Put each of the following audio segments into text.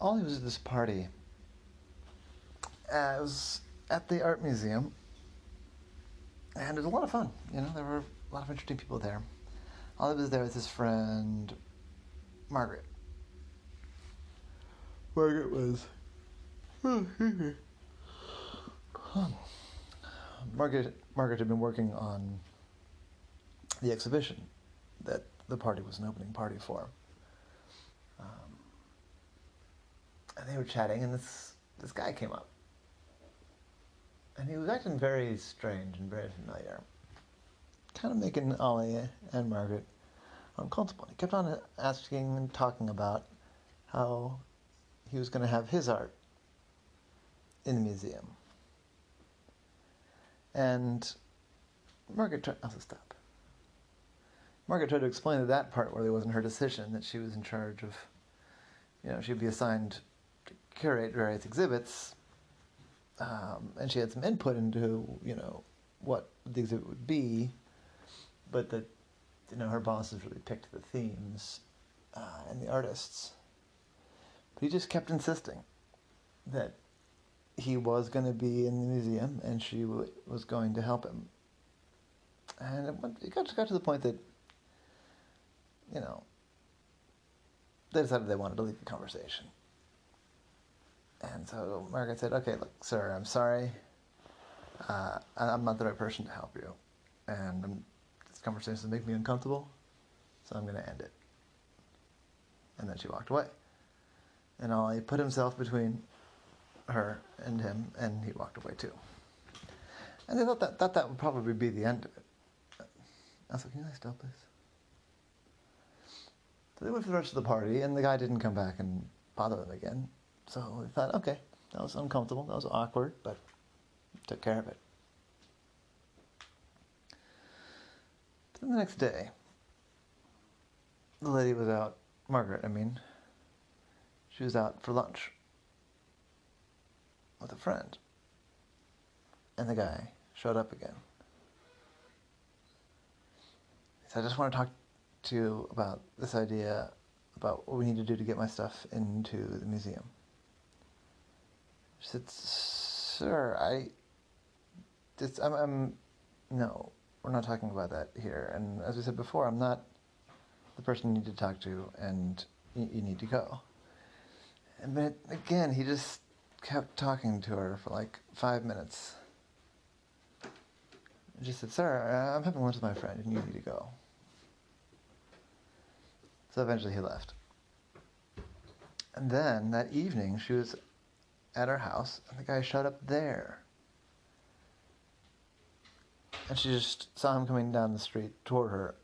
Ollie was at this party. It was at the art museum, and it was a lot of fun. There were a lot of interesting people there. Ollie was there with his friend Margaret. Margaret was. Margaret had been working on the exhibition that the party was an opening party for. Um, and they were chatting, and this guy came up, and he was acting very strange and very familiar, kind of making Ollie and Margaret uncomfortable. He kept on asking and talking about how he was going to have his art in the museum. And Margaret tried to stop. Margaret tried to explain that part where it wasn't her decision, that she was in charge of, she'd be assigned to curate various exhibits, and she had some input into, what the exhibit would be, but that, her bosses really picked the themes and the artists. But he just kept insisting that he was going to be in the museum and she was going to help him. And it got to the point that, they decided they wanted to leave the conversation. And so Margaret said, "Okay, look, sir, I'm sorry. I'm not the right person to help you. And this conversation is making me uncomfortable, so I'm going to end it." And then she walked away. And Ollie put himself between her and him, and he walked away too. And they thought that would probably be the end of it. I was like, "Can you guys stop, please?" So they went for the rest of the party, and the guy didn't come back and bother them again. So we thought, okay, that was uncomfortable, that was awkward, but took care of it. Then the next day, the lady was out, Margaret, she was out for lunch with a friend. And the guy showed up again. He said, "I just want to talk to you about this idea about what we need to do to get my stuff into the museum." She said, "Sir, no, we're not talking about that here. And as we said before, I'm not the person you need to talk to, and you need to go." And then again, he just kept talking to her for like 5 minutes. And she said, "Sir, I'm having lunch with my friend, and you need to go." So eventually he left. And then that evening, she was at her house, and the guy showed up there. And she just saw him coming down the street toward her,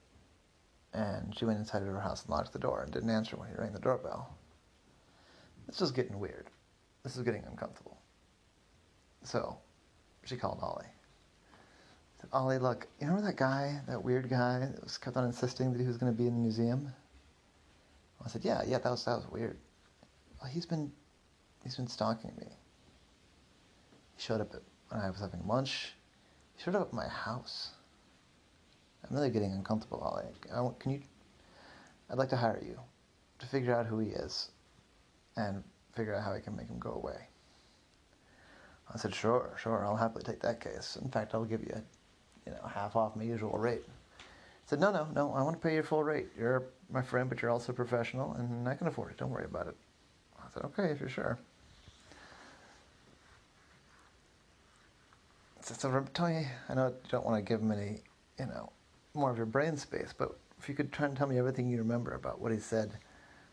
and she went inside of her house and locked the door and didn't answer when he rang the doorbell. This was getting weird. This was getting uncomfortable. So she called Ollie. Said, "Ollie, look, you remember that guy, that weird guy that was kept on insisting that he was going to be in the museum?" I said, yeah, that was weird. Well, he's been stalking me. He showed up when I was having lunch. He showed up at my house. I'm really getting uncomfortable, Ollie. I'd like to hire you to figure out who he is and figure out how I can make him go away. I said, sure, I'll happily take that case. In fact, I'll give you, half off my usual rate. He said, no, I want to pay your full rate. You're my friend, but you're also a professional, and I can afford it. Don't worry about it. I said, okay, if you're sure. He said, so tell me, I know you don't want to give him any, more of your brain space, but if you could try and tell me everything you remember about what he said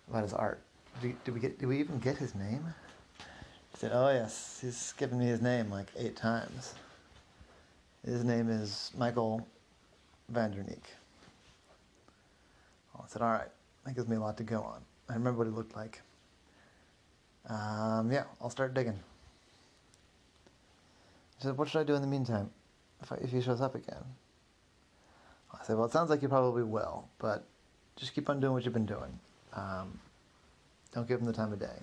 about his art. Did we even get his name? He said, oh yes, he's given me his name like 8 times. His name is Michael Vanderneek. I said, all right, that gives me a lot to go on. I remember what he looked like. Yeah, I'll start digging. He said, what should I do in the meantime if he shows up again? I said, well, it sounds like you probably will, but just keep on doing what you've been doing. Don't give him the time of day.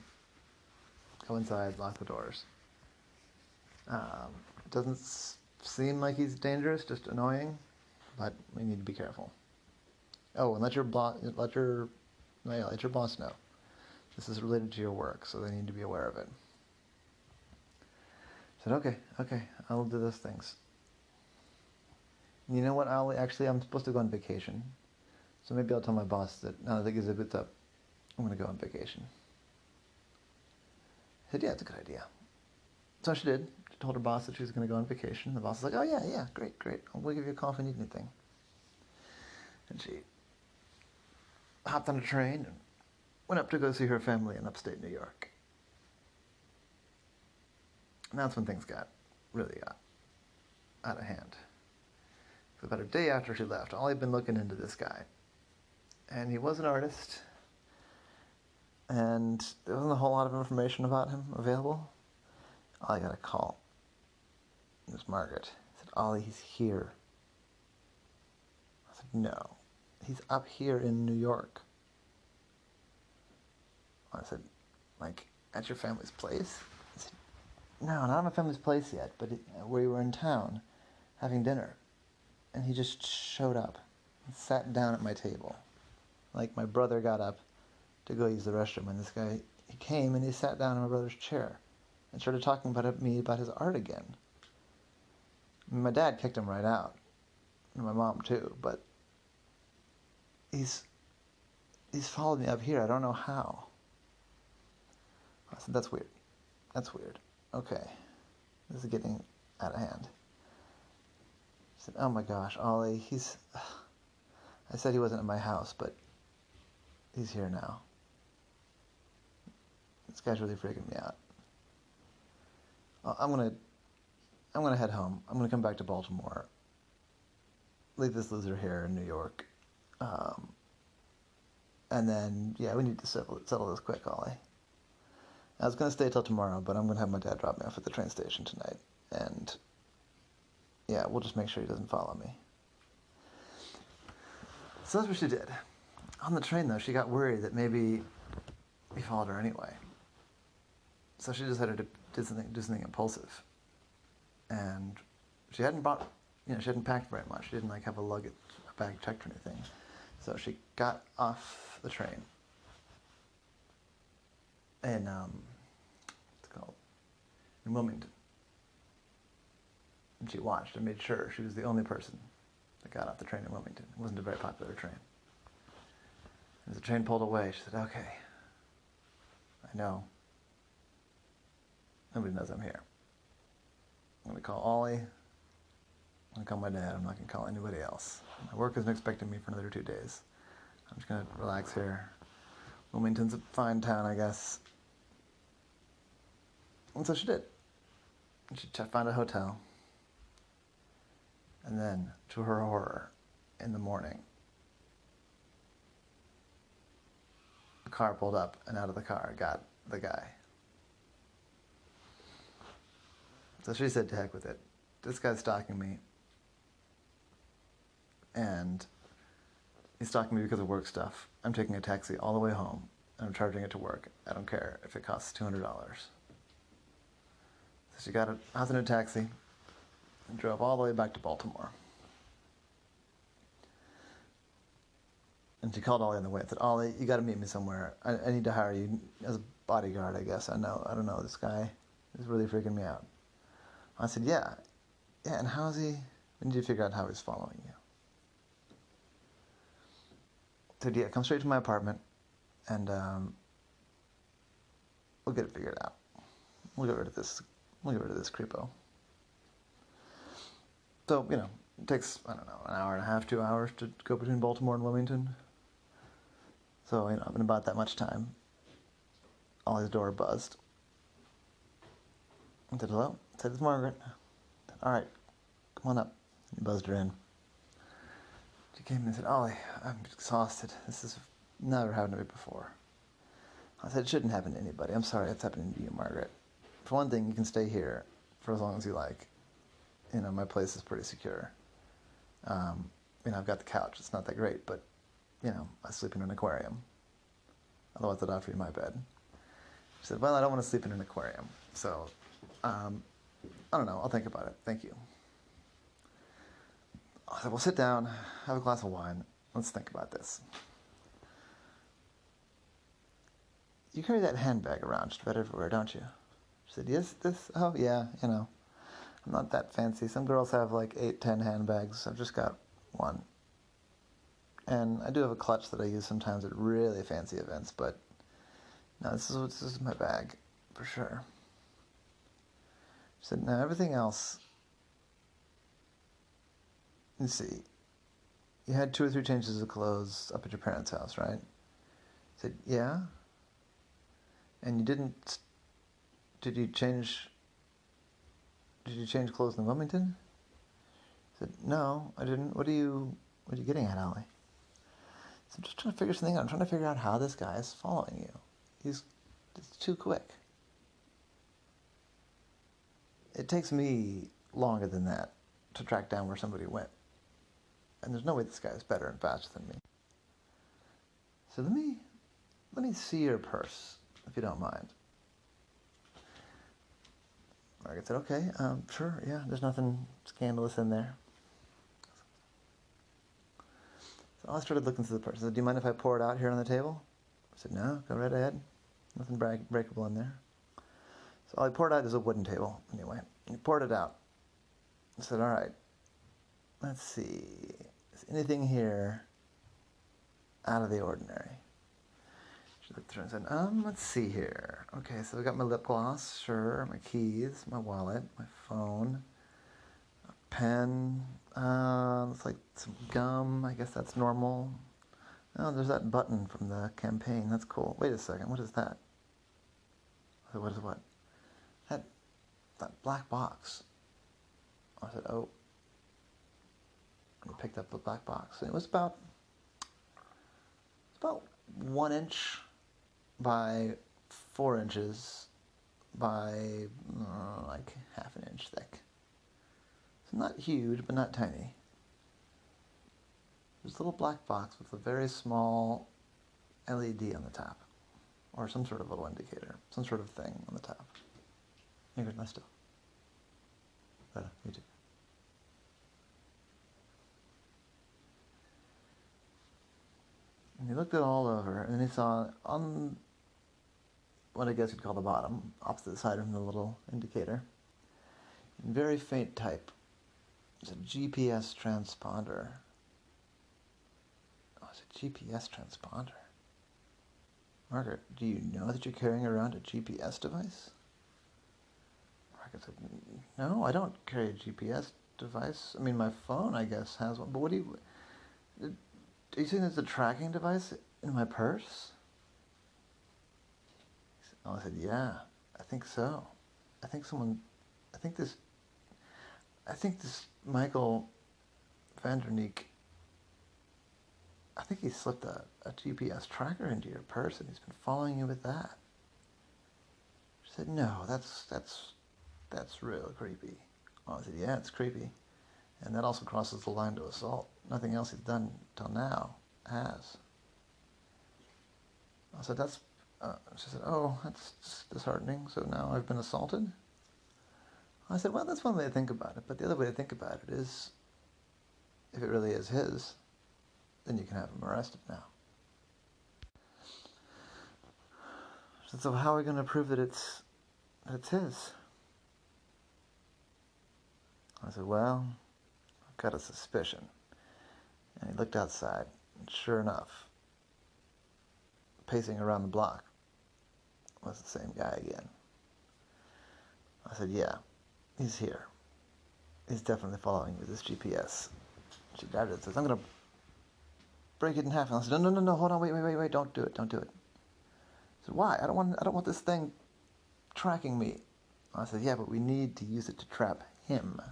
Go inside, lock the doors. It doesn't seem like he's dangerous, just annoying, but we need to be careful. Oh, and let your boss know. This is related to your work, so they need to be aware of it. I said, okay, I'll do those things. You know what, Ollie? Actually, I'm supposed to go on vacation. So maybe I'll tell my boss that now that the exhibit's up, I'm going to go on vacation. I said, yeah, it's a good idea. So she did. She told her boss that she was going to go on vacation. The boss was like, oh, yeah, great. We'll give you a call if you need anything. And she hopped on a train and went up to go see her family in upstate New York. And that's when things really got out of hand. So about a day after she left, Ollie had been looking into this guy. And he was an artist. And there wasn't a whole lot of information about him available. Ollie got a call. It was Margaret. I said, Ollie, he's here. I said, no. He's up here in New York. I said, like, at your family's place? He said, no, not at my family's place yet, but we were in town having dinner. And he just showed up and sat down at my table. Like, my brother got up to go use the restroom, and this guy, he came and he sat down in my brother's chair and started talking about me about his art again. I mean, my dad kicked him right out, and my mom too, but he's followed me up here. I don't know how. I said, that's weird. Okay. This is getting out of hand. He said, oh my gosh, Ollie, I said he wasn't in my house, but he's here now. This guy's really freaking me out. I'm gonna head home. I'm gonna come back to Baltimore. Leave this loser here in New York. And then, yeah, we need to settle this quick, Ollie. I was gonna stay till tomorrow, but I'm gonna have my dad drop me off at the train station tonight. And, yeah, we'll just make sure he doesn't follow me. So that's what she did. On the train, though, she got worried that maybe he followed her anyway. So she decided to do something impulsive. And she hadn't packed very much. She didn't, like, have a bag checked or anything. So she got off the train in, in Wilmington. And she watched and made sure she was the only person that got off the train in Wilmington. It wasn't a very popular train. As the train pulled away, she said, okay, I know. Nobody knows I'm here. I'm going to call Ollie. I'm going to call my dad. I'm not going to call anybody else. My work isn't expecting me for another 2 days. I'm just going to relax here. Wilmington's a fine town, I guess. And so she did. And she found a hotel. And then, to her horror, in the morning, the car pulled up, and out of the car got the guy. So she said, to heck with it. This guy's stalking me. And he's stalking me because of work stuff. I'm taking a taxi all the way home, and I'm charging it to work. I don't care if it costs $200. So she hopped in a taxi and drove all the way back to Baltimore. And she called Ollie on the way and said, Ollie, you got to meet me somewhere. I need to hire you as a bodyguard, I guess. I don't know. This guy is really freaking me out. I said, yeah, and how is he? When did you figure out how he's following you? I said, yeah, come straight to my apartment, and we'll get it figured out. We'll get rid of this creepo. So, it takes, I don't know, an hour and a half, 2 hours to go between Baltimore and Wilmington. So, in about that much time, Ollie's door buzzed. I said, hello? I said, it's Margaret. I said, all right, come on up. He buzzed her in. She came in and said, Ollie, I'm exhausted. This has never happened to me before. I said, it shouldn't happen to anybody. I'm sorry it's happening to you, Margaret. For one thing, you can stay here for as long as you like. My place is pretty secure. I've got the couch. It's not that great, but, I sleep in an aquarium. Otherwise, I'd offer you my bed. She said, well, I don't want to sleep in an aquarium. So, I don't know. I'll think about it. Thank you. I said, well, sit down, have a glass of wine. Let's think about this. you carry that handbag around just about everywhere, don't you? She said, yes, this, oh yeah, I'm not that fancy. Some girls have like 8, 10 handbags. I've just got one. And I do have a clutch that I use sometimes at really fancy events, but no, this is my bag, for sure. She said, no, everything else, you see, you had 2 or 3 changes of clothes up at your parents' house, right? I said, yeah. And you didn't, did you change clothes in Wilmington? I said, no, I didn't. What are you getting at, Ollie? So I'm just trying to figure something out. I'm trying to figure out how this guy is following you. It's too quick. It takes me longer than that to track down where somebody went. And there's no way this guy is better and faster than me. So let me see your purse, if you don't mind. Margaret said, okay, sure, yeah, there's nothing scandalous in there. So I started looking through the purse. I said, do you mind if I pour it out here on the table? I said, no, go right ahead. Nothing breakable in there. So all I poured out is a wooden table, anyway. He poured it out. I said, all right, let's see. Is anything here out of the ordinary? She looked through and said, let's see here. Okay, so I got my lip gloss, sure, my keys, my wallet, my phone, a pen, looks like some gum, I guess that's normal. Oh, there's that button from the campaign, that's cool. Wait a second, what is that? I said, what is what? That black box. I said, oh. And I picked up the black box. And it was about 1 inch by 4 inches by like half an inch thick. So not huge, but not tiny. There's a little black box with a very small LED on the top, or some sort of little indicator, some sort of thing on the top. You're good, nice still. You too. And he looked it all over, and then he saw on what I guess you'd call the bottom, opposite side from the little indicator, in very faint type, it's a GPS transponder. Oh, it's a GPS transponder. Margaret, do you know that you're carrying around a GPS device? Margaret said, no, I don't carry a GPS device. I mean, my phone, I guess, has one, but what do you... Are you saying there's a tracking device in my purse? Oh, I said, yeah, I think so. I think this Michael Vanderneek, I think he slipped a GPS tracker into your purse and he's been following you with that. She said, no, that's real creepy. Oh, I said, yeah, it's creepy. And that also crosses the line to assault. Nothing else he's done till now has. I said, she said, oh, that's disheartening. So now I've been assaulted? I said, well, that's one way to think about it. But the other way to think about it is, if it really is his, then you can have him arrested now. She said, so how are we going to prove that it's his? I said, well, I've got a suspicion. And he looked outside, and sure enough, pacing around the block was the same guy again. I said, yeah, he's here. He's definitely following you with this GPS. She grabbed it and says, I'm going to break it in half. And I said, no, hold on, wait, don't do it. I said, why? I don't want this thing tracking me. I said, yeah, but we need to use it to trap him. I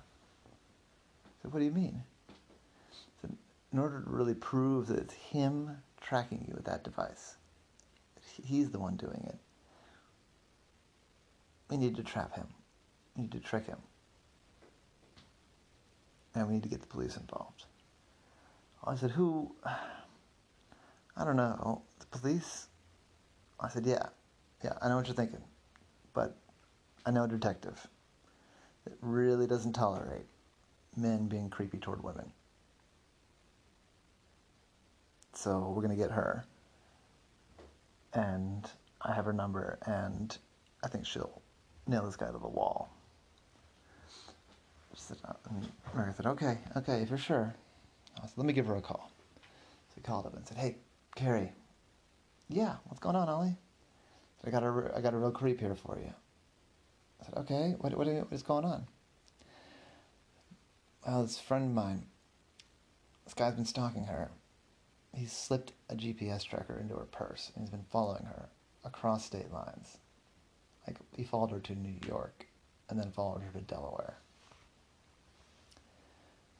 said, what do you mean? I said, in order to really prove that it's him tracking you with that device, that he's the one doing it, we need to trap him. We need to trick him. And we need to get the police involved. I said, who? I don't know. The police? I said, yeah, I know what you're thinking. But I know a detective that really doesn't tolerate men being creepy toward women. So we're going to get her. And I have her number, and I think she'll nail this guy to the wall. She said, and Margaret said, okay, if you're sure. I said, let me give her a call. So he called up and said, hey, Carrie. Yeah, what's going on, Ollie? I got a real creep here for you. I said, okay, what is going on? Well, this friend of mine, this guy's been stalking her. He's slipped a GPS tracker into her purse, and he's been following her across state lines. Like, he followed her to New York, and then followed her to Delaware.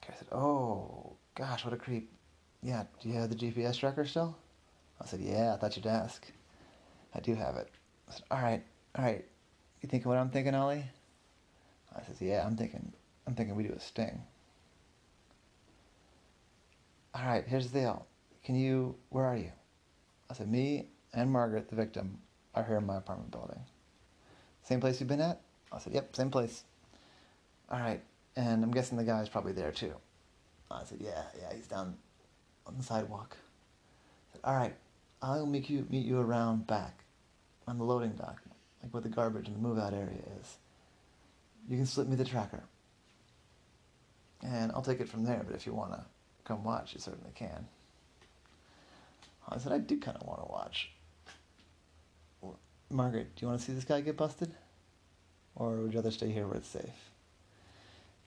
Okay, I said, oh, gosh, what a creep. Yeah, do you have the GPS tracker still? I said, yeah, I thought you'd ask. I do have it. I said, all right. You thinking what I'm thinking, Ollie? I said, yeah, I'm thinking we do a sting. All right, here's the deal. Where are you? I said, me and Margaret, the victim, are here in my apartment building. Same place you've been at? I said, yep, same place. All right, and I'm guessing the guy's probably there too. I said, yeah, he's down on the sidewalk. I said, all right, I'll meet you around back on the loading dock, like where the garbage and the move-out area is. You can slip me the tracker. And I'll take it from there, but if you want to come watch, you certainly can. I said, I do kind of want to watch. Well, Margaret, do you want to see this guy get busted? Or would you rather stay here where it's safe?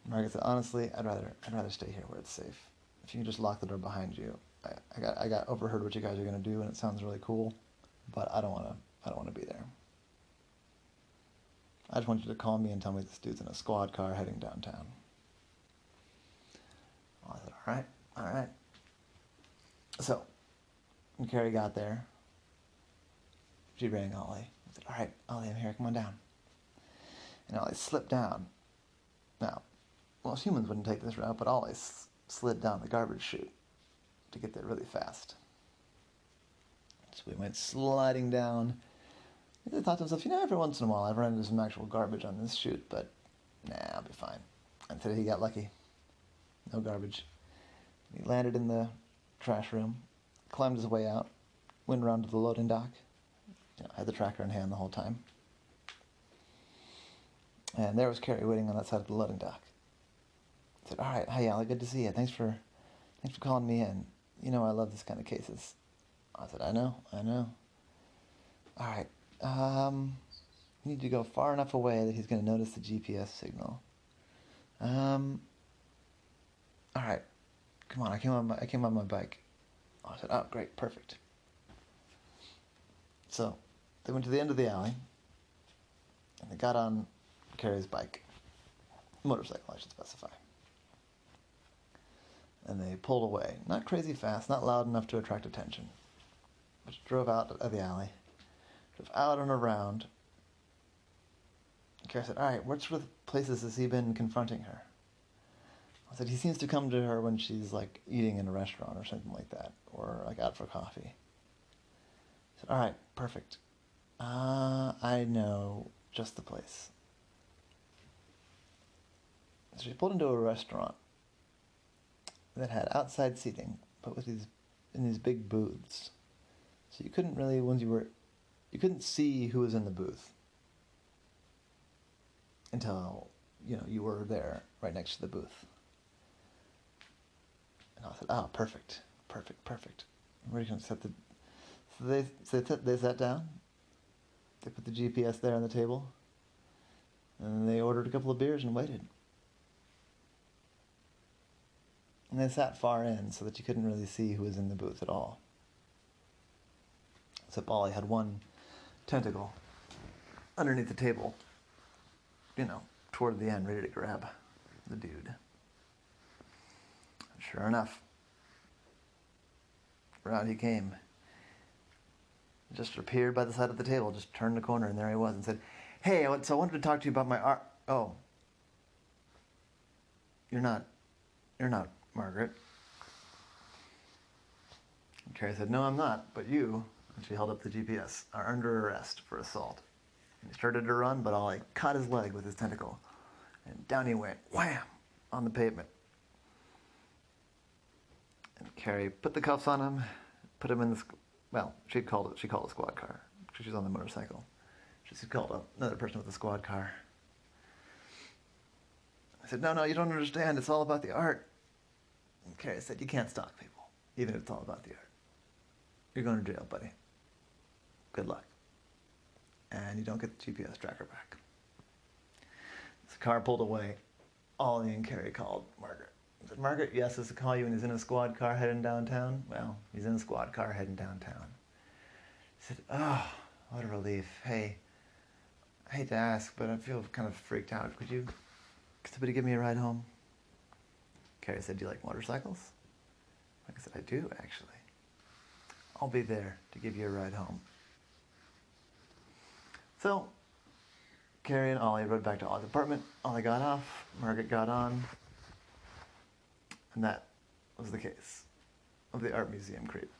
Margaret said, honestly, I'd rather stay here where it's safe. If you can just lock the door behind you. I got overheard what you guys are going to do, and it sounds really cool, but I don't want to be there. I just want you to call me and tell me this dude's in a squad car heading downtown. Well, I said, all right. So, when Carrie got there, she rang Ollie. I said, all right, Ollie, I'm here, come on down. And Ollie slipped down. Now, most humans wouldn't take this route, but Ollie slid down the garbage chute to get there really fast. So we went sliding down. He thought to himself, every once in a while I've run into some actual garbage on this chute, but I'll be fine. And today he got lucky. No garbage. He landed in the trash room, climbed his way out, went around to the loading dock, had the tracker in hand the whole time. And there was Carrie waiting on that side of the loading dock. I said, all right, hi, Ollie, good to see you. Thanks for calling me in. I love this kind of cases. I said, I know. All right, you need to go far enough away that he's going to notice the GPS signal. All right, come on, I came on my bike. I said, oh, great, perfect. So they went to the end of the alley, and they got on Carrie's bike. Motorcycle, I should specify. And they pulled away. Not crazy fast, not loud enough to attract attention. But drove out of the alley, drove out and around. Carrie said, all right, what sort of places has he been confronting her? I said, he seems to come to her when she's like eating in a restaurant or something like that, or like out for coffee. I said, all right, perfect. I know just the place. So she pulled into a restaurant that had outside seating, but in these big booths. So you couldn't really, you couldn't see who was in the booth until, you were there right next to the booth. And I said, oh, perfect. We're going to set the... So they sat down, they put the GPS there on the table, and they ordered a couple of beers and waited. And they sat far in so that you couldn't really see who was in the booth at all. Except Ollie had one tentacle underneath the table, toward the end, ready to grab the dude. And sure enough, around he came. Just appeared by the side of the table, just turned the corner, and there he was, and said, hey, so I wanted to talk to you about my art. Oh. You're not Margaret. And Carrie said, no, I'm not, but you, and she held up the GPS, are under arrest for assault. And he started to run, but Ollie caught his leg with his tentacle, and down he went, wham, on the pavement. And Carrie put the cuffs on him, put him in the, she called a squad car, She was on the motorcycle. She called another person with a squad car. I said, no, you don't understand. It's all about the art. And Carrie said, you can't stalk people, even if it's all about the art. You're going to jail, buddy. Good luck. And you don't get the GPS tracker back. The car pulled away. Ollie and Carrie called Margaret. I said, Margaret, he asked us to call you when he's in a squad car heading downtown. Well, he's in a squad car heading downtown. He said, oh, what a relief. Hey, I hate to ask, but I feel kind of freaked out. Could somebody give me a ride home? Carrie said, do you like motorcycles? I said, I do, actually. I'll be there to give you a ride home. So, Carrie and Ollie rode back to Ollie's apartment. Ollie got off, Margaret got on, and that was the case of the art museum creep.